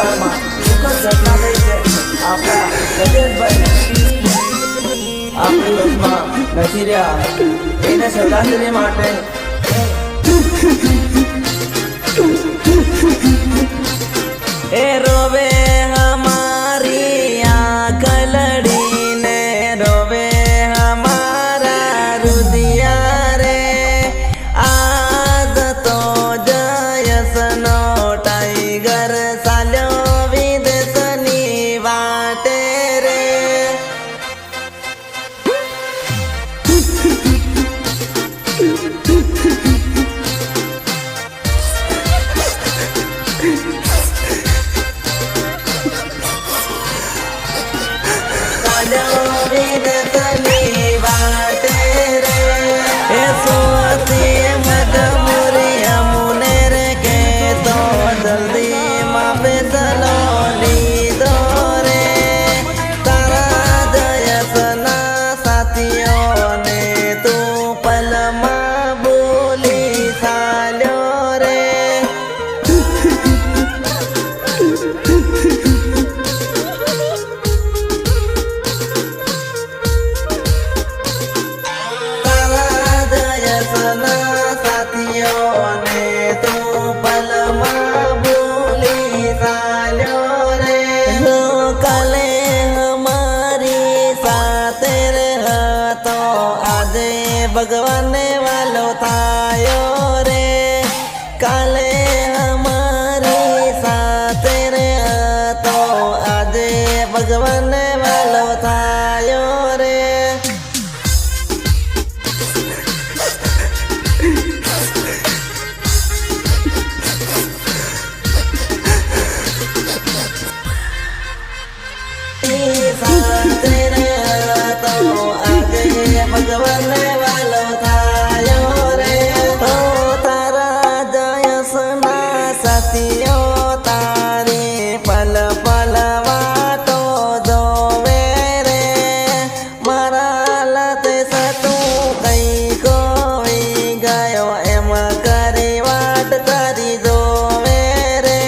પરિવારમાં દુઃખદ ઘટના થઈ છે. આપણા ગજેશભાઈ આપણી વચમાં નથી રહ્યા. એને શ્રદ્ધાંજલિ માટે એ રોવે હમારી આંખ લડીને, રોવે હમારા રુદિયા રે. આજ તો જયસનો ટાઈગર ચાલ્યો વિદેશની વાટે રે. भगवान वालो थायो रे, काले हमारे साथ रे तो आज भगवान वालो थायो रे. साथ रे तो आज भगवान वालो थायो रे. तो तारा जयसना सतियो तारे पल पल वाटो जोवे रे. मारा लते सतू कई कोई गयो एम करी वाट तारी जोवे रे.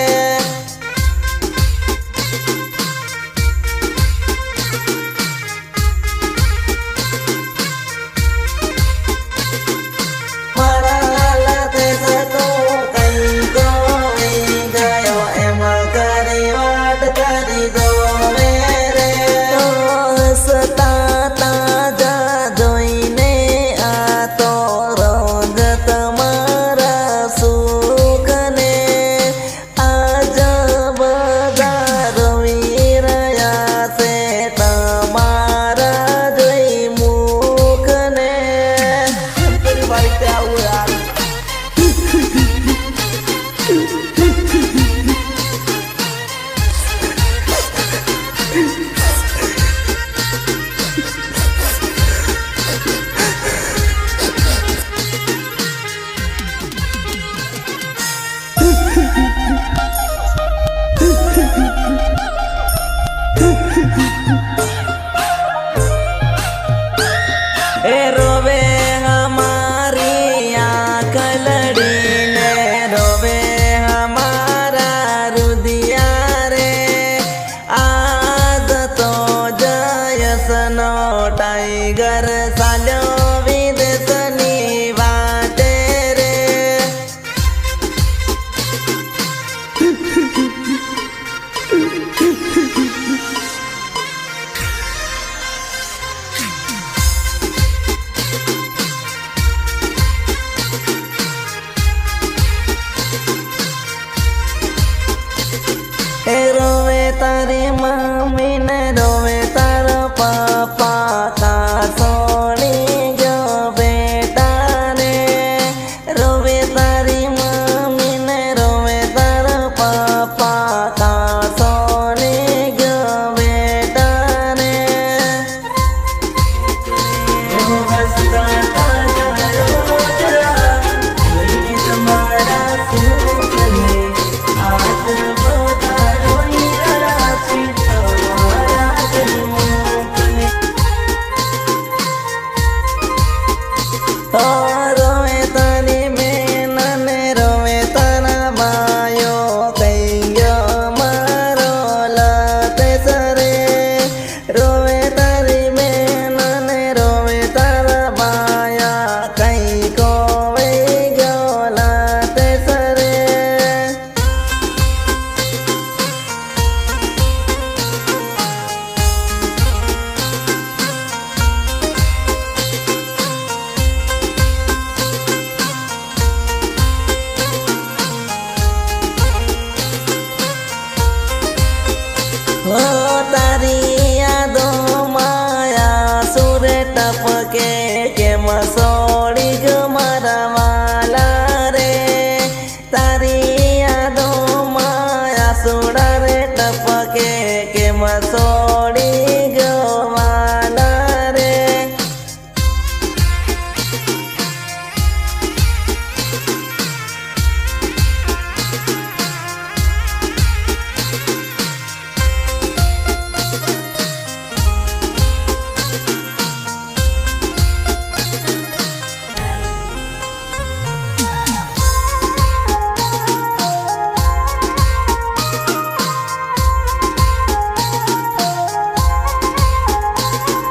ए रोवे हमारी आंख लड़ीने, रोवे हमारा रुदिया रे. आज तो जयसनो टाइगर चाल्यो विदेशनी वाटे रे. रोवे तारी मम्मी ने, रोवे तारा पापा का सोनी जो बेटा ने. रोवे तारी मम्मी ने, रोवे तारा पापा का सोनी जो बेटा ने.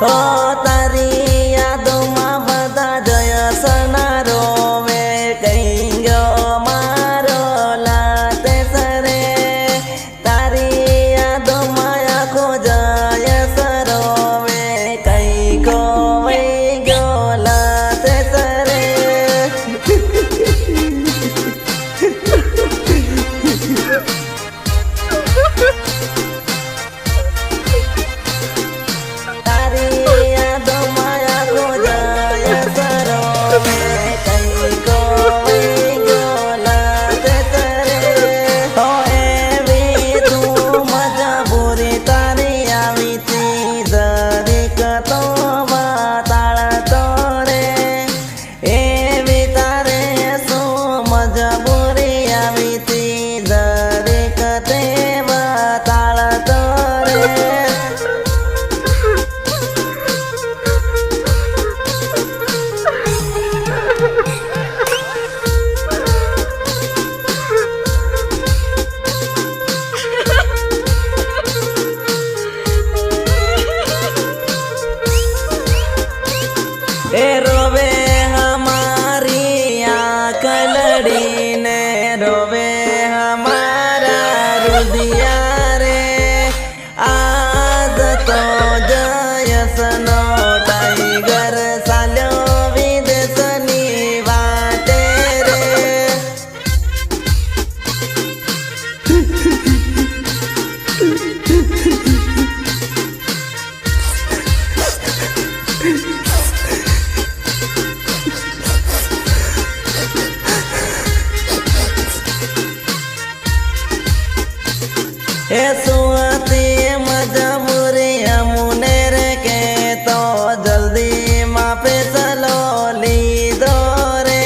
ओ तारी यादों बधा जयसना रोवे कहीं गयो मारो लाते सरे तारी यादों आखो जयस रोवे कहीं को वही गयो लाते सरे रोवे हमारी आंखलड़ी ने रोवे हमारा रुदिया रे आज तो जयसनो टाइगर साल्यो विदेशनी वाटे रे सुआती मजबूरी अमुने रे के तो जल्दी मापे चलो ली दो रे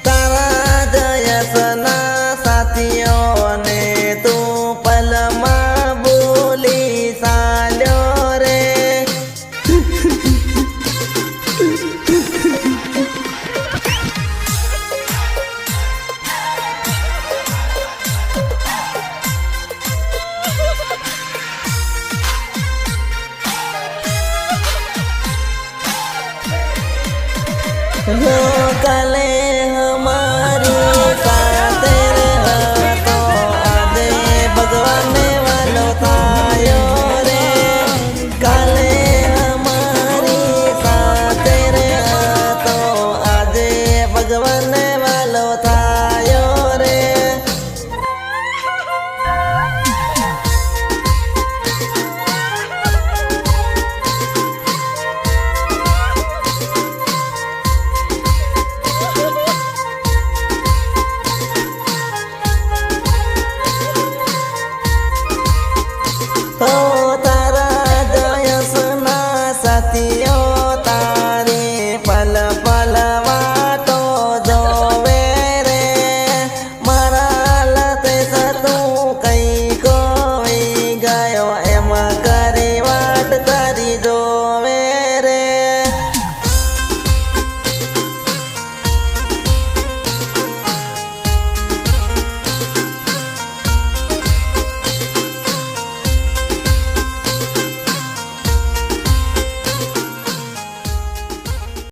तारा जयसना साथियों ने तू पलमा बोली साल्यो रे हो कले हमारी साथ रहा तो आदे भगवान वालो थायो रे कले हमारी साथ रहा तो आदे भगवान